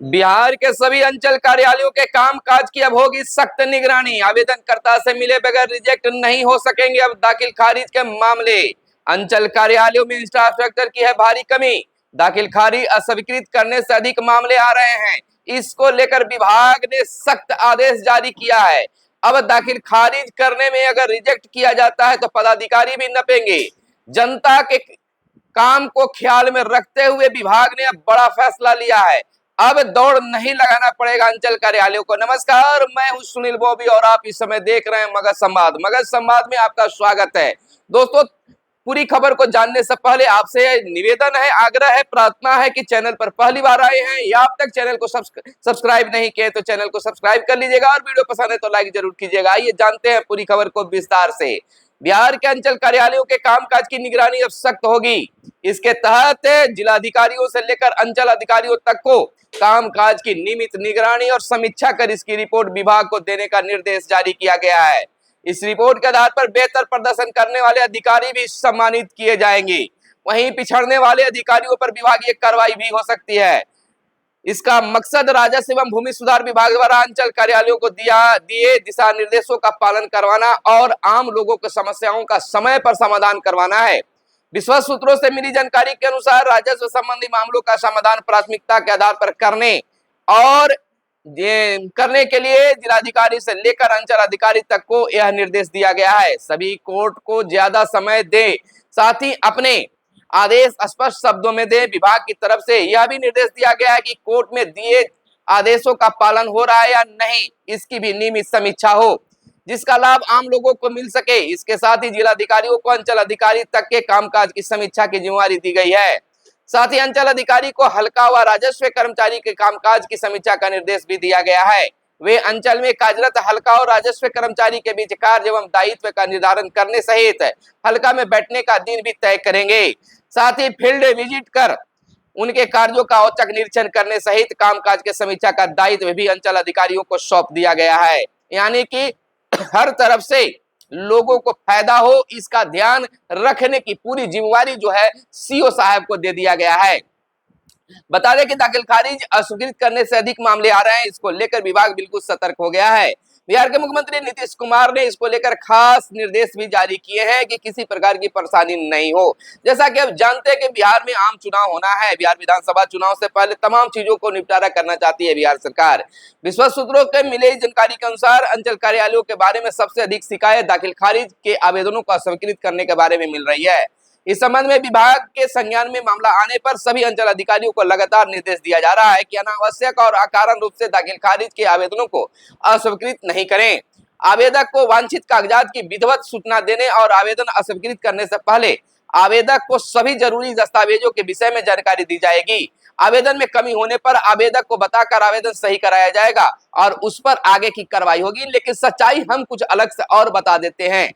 बिहार के सभी अंचल कार्यालयों के कामकाज की अब होगी सख्त निगरानी। आवेदनकर्ता से मिले बगैर रिजेक्ट नहीं हो सकेंगे अब दाखिल खारिज के मामले। अंचल कार्यालयों में इंफ्रास्ट्रक्चर की है भारी कमी। दाखिल खारिज अस्वीकृत करने से अधिक मामले आ रहे हैं। इसको लेकर विभाग ने सख्त आदेश जारी किया है। अब दाखिल खारिज करने में अगर रिजेक्ट किया जाता है तो पदाधिकारी भी नपेंगे। जनता के काम को ख्याल में रखते हुए विभाग ने अब बड़ा फैसला लिया है। अब दौड़ नहीं लगाना पड़ेगा अंचल कार्यालयों को। नमस्कार, मैं हूं सुनील बॉबी और आप इस समय देख रहे हैं मगध संवाद। मगध संवाद में आपका स्वागत है। दोस्तों, पूरी खबर को जानने से पहले आपसे निवेदन है, आग्रह है, प्रार्थना है कि चैनल पर पहली बार आए हैं या अब तक चैनल को सब्सक्राइब नहीं किए तो चैनल को सब्सक्राइब कर लीजिएगा और वीडियो पसंद है तो लाइक जरूर कीजिएगा। आइए जानते हैं पूरी खबर को विस्तार से। बिहार के अंचल कार्यालयों के कामकाज की निगरानी अब सख्त होगी। इसके तहत जिलाधिकारियों से लेकर अंचल अधिकारियों तक को कामकाज की नियमित निगरानी और समीक्षा कर इसकी रिपोर्ट विभाग को देने का निर्देश जारी किया गया है। इस रिपोर्ट के आधार पर बेहतर प्रदर्शन करने वाले अधिकारी भी सम्मानित किए जाएंगे। वहीं पिछड़ने वाले अधिकारियों पर विभागीय कार्रवाई भी हो सकती है। इसका मकसद राजस्व एवं भूमि सुधार विभाग द्वारा अंचल कार्यालयों को दिए दिशा निर्देशों का पालन करवाना और आम लोगों की समस्याओं का समय पर समाधान करवाना है। विश्वस्त सूत्रों से मिली जानकारी के अनुसार राजस्व संबंधी मामलों का समाधान प्राथमिकता के आधार पर करने के लिए जिलाधिकारी से लेकर अंचल अधिकारी तक को यह निर्देश दिया गया है। सभी कोर्ट को ज्यादा समय दें, साथ ही अपने आदेश स्पष्ट शब्दों में दे। विभाग की तरफ से यह भी निर्देश दिया गया है कि कोर्ट में दिए आदेशों का पालन हो रहा है या नहीं, इसकी भी नियमित समीक्षा हो जिसका लाभ आम लोगों को मिल सके। इसके साथ ही जिलाधिकारियों को अंचल अधिकारी तक के कामकाज की समीक्षा की जिम्मेदारी दी गई है। साथ ही अंचल अधिकारी को हल्का व राजस्व कर्मचारी के कामकाज की समीक्षा का निर्देश भी दिया गया है। वे अंचल में कार्यरत हल्का और राजस्व कर्मचारी के बीच कार्य एवं दायित्व का निर्धारण करने सहित हल्का में बैठने का दिन भी तय करेंगे। साथ ही फील्ड विजिट कर उनके कार्यों का औचक निरीक्षण करने सहित कामकाज के समीक्षा का दायित्व भी अंचल अधिकारियों को सौंप दिया गया है। यानी कि हर तरफ से लोगों को फायदा हो, इसका ध्यान रखने की पूरी जिम्मेवारी जो है सीओ साहब को दे दिया गया है। बता दें कि दाखिल खारिज अस्वीकृत करने से अधिक मामले आ रहे हैं। इसको लेकर विभाग बिल्कुल सतर्क हो गया है। बिहार के मुख्यमंत्री नीतीश कुमार ने इसको लेकर खास निर्देश भी जारी किए हैं कि किसी प्रकार की परेशानी नहीं हो। जैसा कि अब जानते हैं कि बिहार में आम चुनाव होना है। बिहार विधानसभा चुनाव से पहले तमाम चीजों को निपटारा करना चाहती है बिहार सरकार। विश्वस्त सूत्रों के मिली जानकारी के अनुसार अंचल कार्यालयों के बारे में सबसे अधिक शिकायत दाखिल खारिज के आवेदनों को अस्वीकृत करने के बारे में मिल रही है। इस संबंध में विभाग के संज्ञान में मामला आने पर सभी अंचल अधिकारियों को लगातार निर्देश दिया जा रहा है कि अनावश्यक और अकारण रूप से दाखिल खारिज के आवेदनों को अस्वीकृत नहीं करें। आवेदक को वांछित कागजात की विधिवत सूचना देने और आवेदन अस्वीकृत करने से पहले आवेदक को सभी जरूरी दस्तावेजों के विषय में जानकारी दी जाएगी। आवेदन में कमी होने पर आवेदक को बताकर आवेदन सही कराया जाएगा और उस पर आगे की कार्रवाई होगी। लेकिन सच्चाई हम कुछ अलग से और बता देते हैं।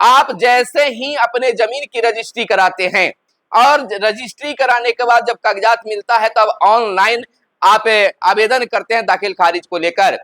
आप जैसे ही अपने जमीन की रजिस्ट्री कराते हैं और रजिस्ट्री कराने के बाद जब कागजात मिलता है तब ऑनलाइन आप आवेदन करते हैं दाखिल खारिज को लेकर।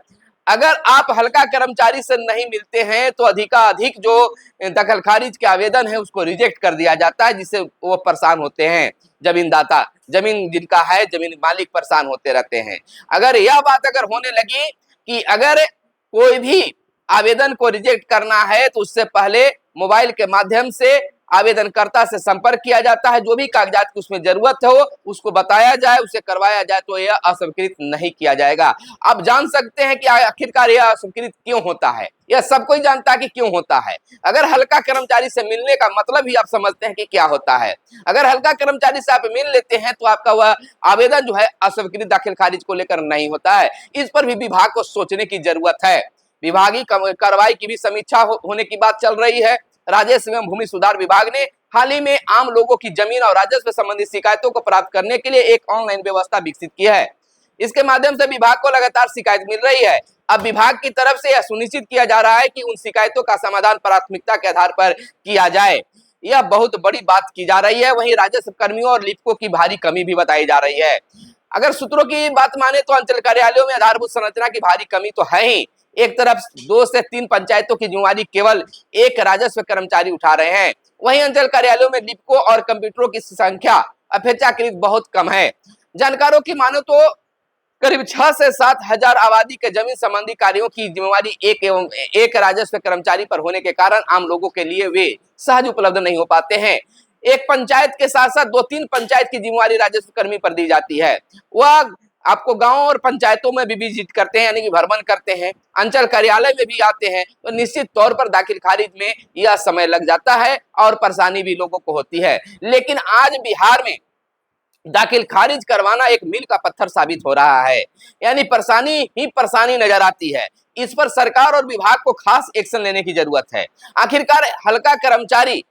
अगर आप हल्का कर्मचारी से नहीं मिलते हैं तो अधिकाधिक जो दाखिल खारिज के आवेदन है उसको रिजेक्ट कर दिया जाता है, जिससे वो परेशान होते हैं। जमीनदाता, जमीन जिनका है, जमीन मालिक परेशान होते रहते हैं। अगर यह बात अगर होने लगी कि अगर कोई भी आवेदन को रिजेक्ट करना है तो उससे पहले मोबाइल के माध्यम से आवेदनकर्ता से संपर्क किया जाता है। जो भी कागजात की उसमें जरूरत हो उसको बताया जाए, उसे करवाया जाए तो यह अस्वीकृत नहीं किया जाएगा। आप जान सकते हैं कि आखिरकार यह अस्वीकृत क्यों होता है। यह सब कोई जानता है कि क्यों होता है। अगर हल्का कर्मचारी से मिलने का मतलब ही आप समझते हैं कि क्या होता है। अगर हल्का कर्मचारी से आप मिल लेते हैं तो आपका वह आवेदन जो है अस्वीकृत दाखिल खारिज को लेकर नहीं होता है। इस पर भी विभाग को सोचने की जरूरत है। विभागीय कार्रवाई की भी समीक्षा होने की बात चल रही है। राजस्व एवं भूमि सुधार विभाग ने हाल ही में आम लोगों की जमीन और राजस्व संबंधी शिकायतों को प्राप्त करने के लिए एक ऑनलाइन व्यवस्था विकसित की है। इसके माध्यम से विभाग को लगातार शिकायत मिल रही है। अब विभाग की तरफ से यह सुनिश्चित किया जा रहा है कि उन शिकायतों का समाधान प्राथमिकता के आधार पर किया जाए। यह बहुत बड़ी बात की जा रही है। वहीं राजस्व कर्मियों और लिपिकों की भारी कमी भी बताई जा रही है। अगर सूत्रों की बात माने तो अंचल कार्यालयों में आधारभूत संरचना की भारी कमी तो है ही। एक तरफ 2 से 3 पंचायतों की जिम्मेदारी केवल एक राजस्व कर्मचारी उठा रहे हैं। वहीं अंचल कार्यालयों में लिपिकों और कंप्यूटरों की संख्या अपेक्षाकृत बहुत कम है। जानकारों की मानो तो करीब 6 से 7 हजार आबादी के जमीन संबंधी कार्यों की जिम्मेवारी एक राजस्व कर्मचारी पर होने के कारण आम लोगों के लिए वे सहज उपलब्ध नहीं हो पाते हैं। एक पंचायत के साथ साथ 2-3 पंचायत की जिम्मेवारी राजस्व कर्मी पर दी जाती है। वह आपको गांव और पंचायतों में भी विजिट करते हैं, यानी कि भ्रमण करते हैं, अंचल कार्यालय में भी आते हैं, तो निश्चित तौर पर दाखिल खारिज में यह समय लग जाता है और परेशानी भी लोगों को होती है। लेकिन आज बिहार में दाखिल खारिज करवाना एक मील का पत्थर साबित हो रहा है, यानी परेशानी ही परेशानी नजर आती है। इस पर सरकार और विभाग को खास एक्शन लेने की जरूरत है। आखिरकार हल्का कर्मचारी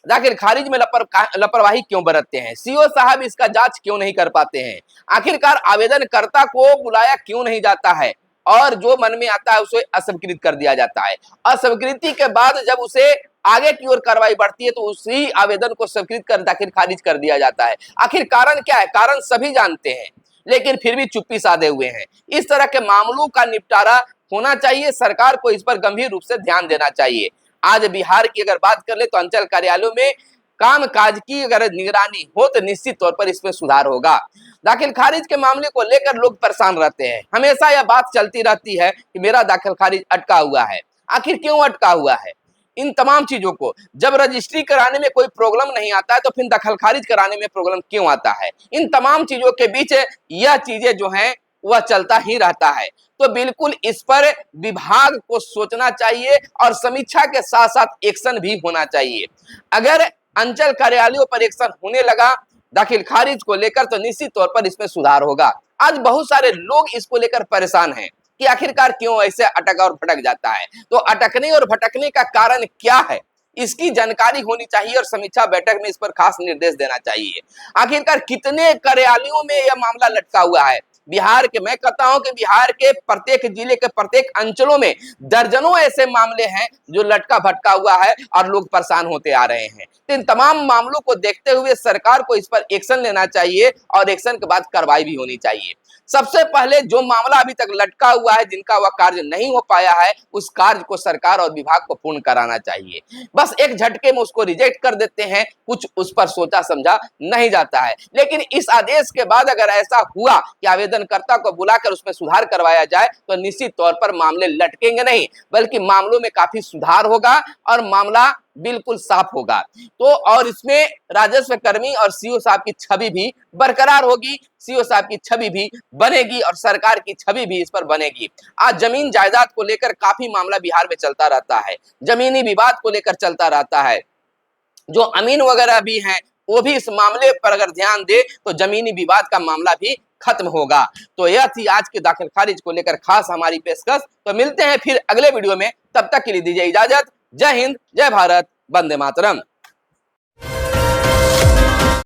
दाखिल खारिज में लापरवाही क्यों बरतते हैं? सीओ साहब इसका जांच क्यों नहीं कर पाते हैं? आखिरकार आवेदनकर्ता को बुलाया क्यों नहीं जाता है और जो मन में आता है उसे अस्वीकृत कर दिया जाता है? अस्वीकृति के बाद जब उसे आगे की ओर कार्रवाई बढ़ती है तो उसी आवेदन को स्वीकृत कर दाखिल खारिज कर दिया जाता है। आखिर कारण क्या है? कारण सभी जानते हैं, लेकिन फिर भी चुप्पी साधे हुए हैं। इस तरह के मामलों का निपटारा होना चाहिए। सरकार को इस पर गंभीर रूप से ध्यान देना चाहिए। आज बिहार की अगर बात कर ले तो अंचल कार्यालयों में काम काज की अगर निगरानी हो तो निश्चित तौर पर इसमें सुधार होगा। दाखिल खारिज के मामले को लेकर लोग परेशान रहते हैं। हमेशा यह बात चलती रहती है कि मेरा दाखिल खारिज अटका हुआ है। आखिर क्यों अटका हुआ है? इन तमाम चीजों को जब रजिस्ट्री कराने में कोई प्रॉब्लम नहीं आता है तो फिर दाखिल खारिज कराने में प्रॉब्लम क्यों आता है? इन तमाम चीजों के बीच यह चीजें जो हैं वह चलता ही रहता है। तो बिल्कुल इस पर विभाग को सोचना चाहिए और समीक्षा के साथ साथ एक्शन भी होना चाहिए। अगर अंचल कार्यालयों पर एक्शन होने लगा दाखिल खारिज को लेकर तो निश्चित तौर पर इसमें सुधार होगा। आज बहुत सारे लोग इसको लेकर परेशान हैं कि आखिरकार क्यों ऐसे अटक और भटक जाता है। तो अटकने और भटकने का कारण क्या है, इसकी जानकारी होनी चाहिए और समीक्षा बैठक में इस पर खास निर्देश देना चाहिए। आखिरकार कितने कार्यालयों में यह मामला लटका हुआ है? बिहार के, मैं कहता हूं कि बिहार के प्रत्येक जिले के प्रत्येक अंचलों में दर्जनों ऐसे मामले हैं जो लटका भटका हुआ है और लोग परेशान होते आ रहे हैं। तो इन तमाम मामलों को देखते हुए सरकार को इस पर एक्शन लेना चाहिए और एक्शन के बाद कार्रवाई भी होनी चाहिए। सबसे पहले जो मामला अभी तक लटका हुआ है, जिनका वह कार्य नहीं हो पाया है, उस कार्य को सरकार और विभाग को पूर्ण कराना चाहिए। बस एक झटके में उसको रिजेक्ट कर देते हैं, कुछ उस पर सोचा समझा नहीं जाता है। लेकिन इस आदेश के बाद अगर ऐसा हुआ कि आवेदनकर्ता को बुलाकर उसमें सुधार करवाया जाए तो निश्चित तौर पर मामले लटकेंगे नहीं, बल्कि मामलों में काफी सुधार होगा और मामला बिल्कुल साफ होगा। तो और इसमें राजस्व कर्मी और सीओ साहब की छवि भी बरकरार होगी, सीओ साहब की छवि भी बनेगी और सरकार की छवि भी इस पर बनेगी। आज जमीन जायदाद को लेकर काफी मामला बिहार में चलता रहता है, जमीनी विवाद को लेकर चलता रहता है। जो अमीन वगैरह भी हैं वो भी इस मामले पर अगर ध्यान दे तो जमीनी विवाद का मामला भी खत्म होगा। तो यह थी आज के दाखिल खारिज को लेकर खास हमारी पेशकश। तो मिलते हैं फिर अगले वीडियो में, तब तक के लिए दीजिए इजाजत। जय हिंद, जय भारत, वंदे मातरम।